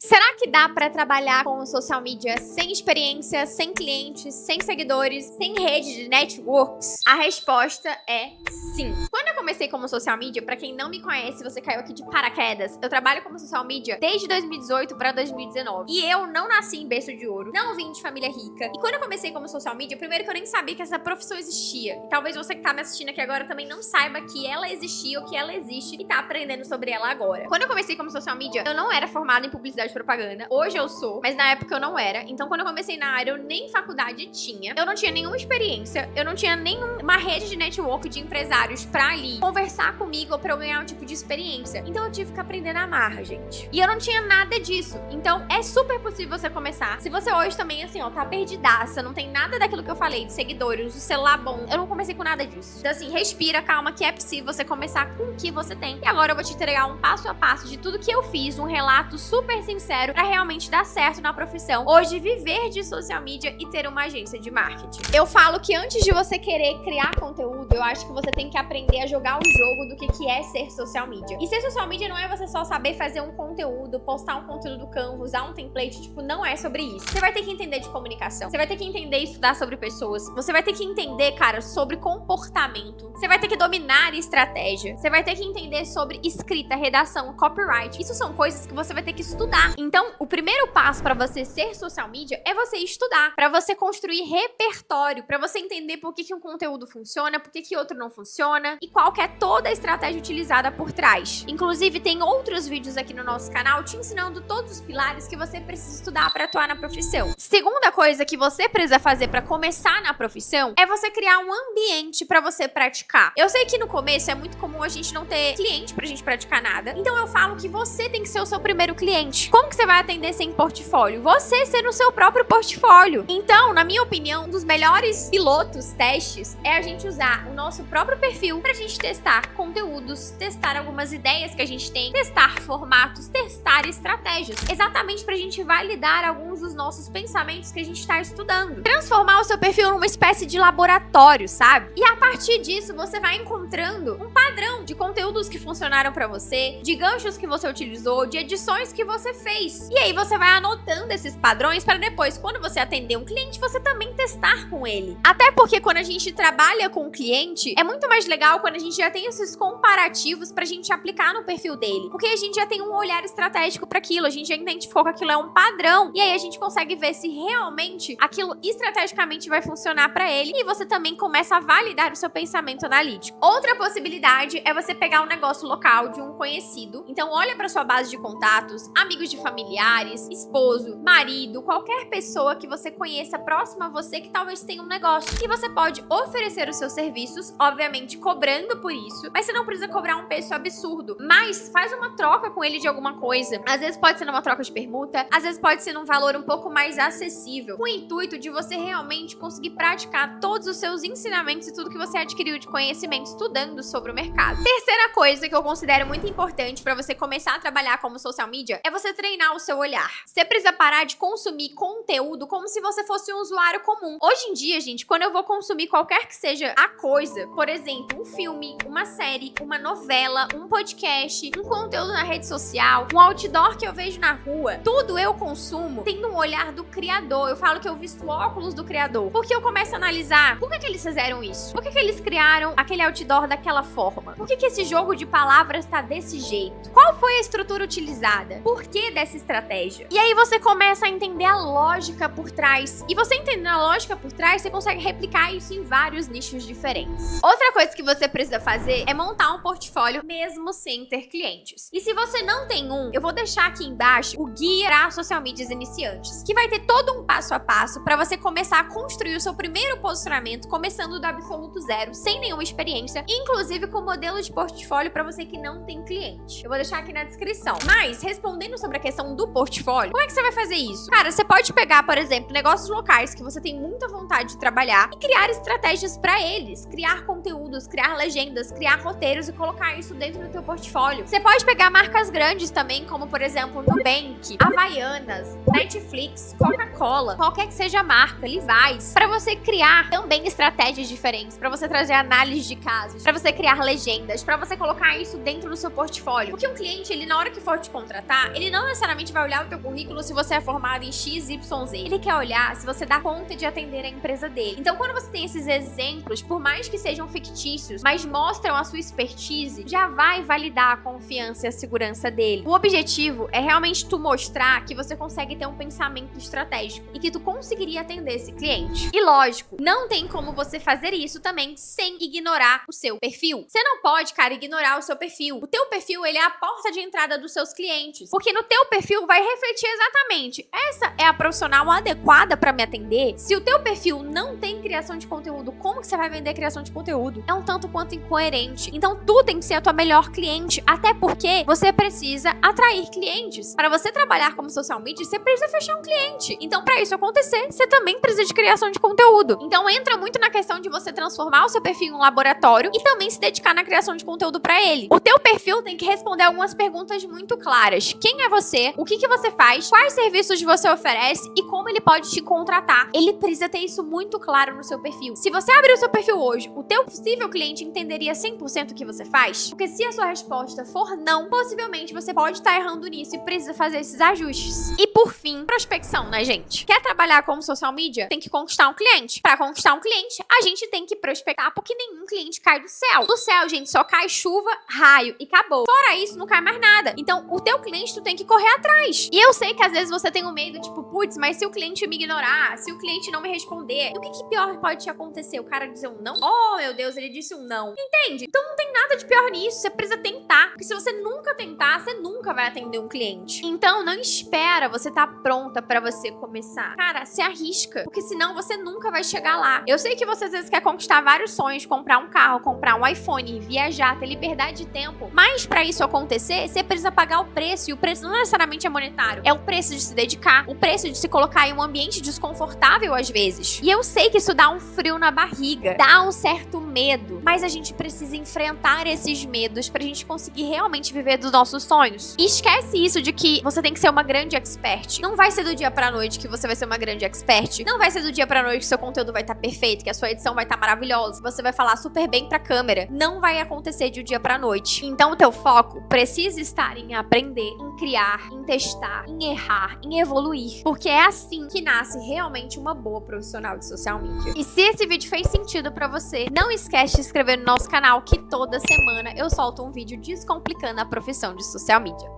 Será que dá pra trabalhar com social media sem experiência, sem clientes, sem seguidores, sem rede de networks? A resposta é sim. Quando eu comecei como social media, pra quem não me conhece, você caiu aqui de paraquedas, eu trabalho como social media desde 2018 pra 2019. E eu não nasci em berço de ouro, não vim de família rica. E quando eu comecei como social media, primeiro que eu nem sabia que essa profissão existia. E talvez você que tá me assistindo aqui agora também não saiba que ela existia ou que ela existe e tá aprendendo sobre ela agora. Quando eu comecei como social media, eu não era formada em publicidade e propaganda. Hoje eu sou, mas na época eu não era. Então quando eu comecei na área, eu nem faculdade tinha. Eu não tinha nenhuma experiência, eu não tinha nenhuma rede de network de empresários pra ali conversar comigo ou pra eu ganhar um tipo de experiência. Então eu tive que aprender na marra, gente. E eu não tinha nada disso. Então é super possível você começar. Se você hoje também, assim, ó, tá perdidaça, não tem nada daquilo que eu falei, de seguidores, o celular bom, eu não comecei com nada disso. Então assim, respira, calma, que é possível você começar com o que você tem. E agora eu vou te entregar um passo a passo de tudo que eu fiz, um relato super sincero pra realmente dar certo na profissão. Hoje, viver de social media e ter uma agência de marketing. Eu falo que antes de você querer criar conteúdo, eu acho que você tem que aprender a jogar o jogo do que é ser social media. E ser social media não é você só saber fazer um conteúdo, postar um conteúdo do Canva, usar um template, tipo, não é sobre isso. Você vai ter que entender de comunicação, você vai ter que entender e estudar sobre pessoas, você vai ter que entender, cara, sobre comportamento, você vai ter que dominar estratégia, você vai ter que entender sobre escrita, redação, copyright. Isso são coisas que você vai ter que estudar. Então, o primeiro passo pra você ser social media é você estudar, pra você construir repertório, pra você entender por que um conteúdo funciona, por que outro não funciona e qual que é toda a estratégia utilizada por trás. Inclusive, tem outros vídeos aqui no nosso canal te ensinando todos os pilares que você precisa estudar pra atuar na profissão. Segunda coisa que você precisa fazer pra começar na profissão é você criar um ambiente pra você praticar. Eu sei que no começo é muito comum a gente não ter cliente pra gente praticar nada, então eu falo que você tem que ser o seu primeiro cliente. Como que você vai atender sem portfólio? Você ser o seu próprio portfólio. Então, na minha opinião, um dos melhores pilotos, testes, é a gente usar o nosso próprio perfil pra gente testar conteúdos, testar algumas ideias que a gente tem, testar formatos, testar estratégias. Exatamente pra gente validar alguns dos nossos pensamentos que a gente tá estudando. Transformar o seu perfil numa espécie de laboratório, sabe? E a partir disso, você vai encontrando um padrão de conteúdos que funcionaram pra você, de ganchos que você utilizou, de edições que você fez. E aí você vai anotando esses padrões para depois, quando você atender um cliente, você também testar com ele. Até porque quando a gente trabalha com o cliente, é muito mais legal quando a gente já tem esses comparativos pra gente aplicar no perfil dele. Porque a gente já tem um olhar estratégico para aquilo, a gente já identificou que aquilo é um padrão. E aí a gente consegue ver se realmente aquilo estrategicamente vai funcionar para ele. E você também começa a validar o seu pensamento analítico. Outra possibilidade é você pegar um negócio local de um conhecido. Então olha para sua base de contatos, amigos de familiares, esposo, marido, qualquer pessoa que você conheça próxima a você que talvez tenha um negócio. E você pode oferecer os seus serviços, obviamente cobrando por isso, mas você não precisa cobrar um preço absurdo. Mas faz uma troca com ele de alguma coisa. Às vezes pode ser numa troca de permuta, às vezes pode ser num valor um pouco mais acessível, com o intuito de você realmente conseguir praticar todos os seus ensinamentos e tudo que você adquiriu de conhecimento estudando sobre o mercado. Terceira coisa que eu considero muito importante para você começar a trabalhar como social media é você treinar o seu olhar. Você precisa parar de consumir conteúdo como se você fosse um usuário comum. Hoje em dia, gente, quando eu vou consumir qualquer que seja a coisa, por exemplo, um filme, uma série, uma novela, um podcast, um conteúdo na rede social, um outdoor que eu vejo na rua, tudo eu consumo tendo um olhar do criador. Eu falo que eu visto óculos do criador, porque eu começo a analisar por que eles fizeram isso, por que eles criaram aquele outdoor daquela forma, por que esse jogo de palavras tá desse jeito, qual foi a estrutura utilizada, por que dessa estratégia. E aí você começa a entender a lógica por trás, e você entendendo a lógica por trás, você consegue replicar isso em vários nichos diferentes. Outra coisa que você precisa fazer é montar um portfólio mesmo sem ter clientes. E se você não tem um, eu vou deixar aqui embaixo o guia para social medias iniciantes, que vai ter todo um passo a passo para você começar a construir o seu primeiro posicionamento, começando do absoluto zero, sem nenhuma experiência, inclusive com modelo de portfólio para você que não tem cliente. Eu vou deixar aqui na descrição. Mas, respondendo sobre a questão do portfólio, como é que você vai fazer isso? Cara, você pode pegar, por exemplo, negócios locais que você tem muita vontade de trabalhar e criar estratégias para eles, criar conteúdos, criar legendas, criar roteiros e colocar isso dentro do teu portfólio. Você pode pegar marcas grandes também, como por exemplo Nubank, Havaianas, Netflix, Coca-Cola, qualquer que seja a marca, Levi's, para você criar também estratégias diferentes, para você trazer análise de casos, para você criar legendas, para você colocar isso dentro do seu portfólio. Porque um cliente, ele na hora que for te contratar, ele não necessariamente vai olhar o teu currículo se você é formado em XYZ. Ele quer olhar se você dá conta de atender a empresa dele. Então, quando você tem esses exemplos, por mais que sejam fictícios, mas mostram a sua expertise, já vai validar a confiança e a segurança dele. O objetivo é realmente tu mostrar que você consegue ter um pensamento estratégico e que tu conseguiria atender esse cliente. E lógico, não tem como você fazer isso também sem ignorar o seu perfil. Você não pode, cara, ignorar o seu perfil. O teu perfil, ele é a porta de entrada dos seus clientes. Porque no teu perfil vai refletir exatamente, essa é a profissional adequada para me atender? Se o teu perfil não tem criação de conteúdo, como que você vai vender criação de conteúdo? É um tanto quanto incoerente. Então, tu tem que ser a tua melhor cliente, até porque você precisa atrair clientes. Para você trabalhar como social media, você precisa fechar um cliente. Então, para isso acontecer, você também precisa de criação de conteúdo. Então, entra muito na questão de você transformar o seu perfil em um laboratório e também se dedicar na criação de conteúdo para ele. O teu perfil tem que responder algumas perguntas muito claras. Quem é você? O que você faz? Quais serviços você oferece? E como ele pode te contratar? Ele precisa ter isso muito claro no seu perfil. Se você abrir o seu perfil hoje, o teu possível cliente entenderia 100% o que você faz? Porque se a sua resposta for não, possivelmente você pode estar errando nisso e precisa fazer esses ajustes. E por fim, prospecção, né, gente? Quer trabalhar como social media? Tem que conquistar um cliente. Para conquistar um cliente, a gente tem que prospectar, porque nenhum cliente cai do céu. Do céu, gente, só cai chuva, raio e acabou. Fora isso, não cai mais nada. Então, o teu cliente, tu tem que correr atrás. E eu sei que às vezes você tem um medo, tipo, putz, mas se o cliente me ignorar, se o cliente não me responder, o que pior pode te acontecer? O cara dizer um não? Oh, meu Deus, ele disse um não. Entende? Então não tem nada de pior nisso. Você precisa tentar. Porque se você nunca tentar, você nunca vai atender um cliente. Então, não espera você tá pronta pra você começar. Cara, se arrisca. Porque senão você nunca vai chegar lá. Eu sei que você às vezes quer conquistar vários sonhos, comprar um carro, comprar um iPhone, viajar, ter liberdade de tempo. Mas pra isso acontecer, você precisa pagar o preço. E o preço não necessariamente é monetário. É o preço de se dedicar, o preço de se colocar em um ambiente desconfortável às vezes. E eu sei que isso dá um frio na barriga, dá um certo medo. Mas a gente precisa enfrentar esses medos pra gente conseguir realmente viver dos nossos sonhos. E esquece isso de que você tem que ser uma grande expert. Não vai ser do dia pra noite que você vai ser uma grande expert. Não vai ser do dia pra noite que seu conteúdo vai estar perfeito, que a sua edição vai estar maravilhosa, que você vai falar super bem pra câmera. Não vai acontecer de um dia pra noite. Então o teu foco precisa estar em aprender, em criar, em testar, em errar, em evoluir. Porque é assim que nasce realmente uma boa profissional de social media. E se esse vídeo fez sentido pra você, não esquece de se inscrever no nosso canal, que toda semana eu solto um vídeo descomplicando a profissão de social media.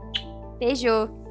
Beijo!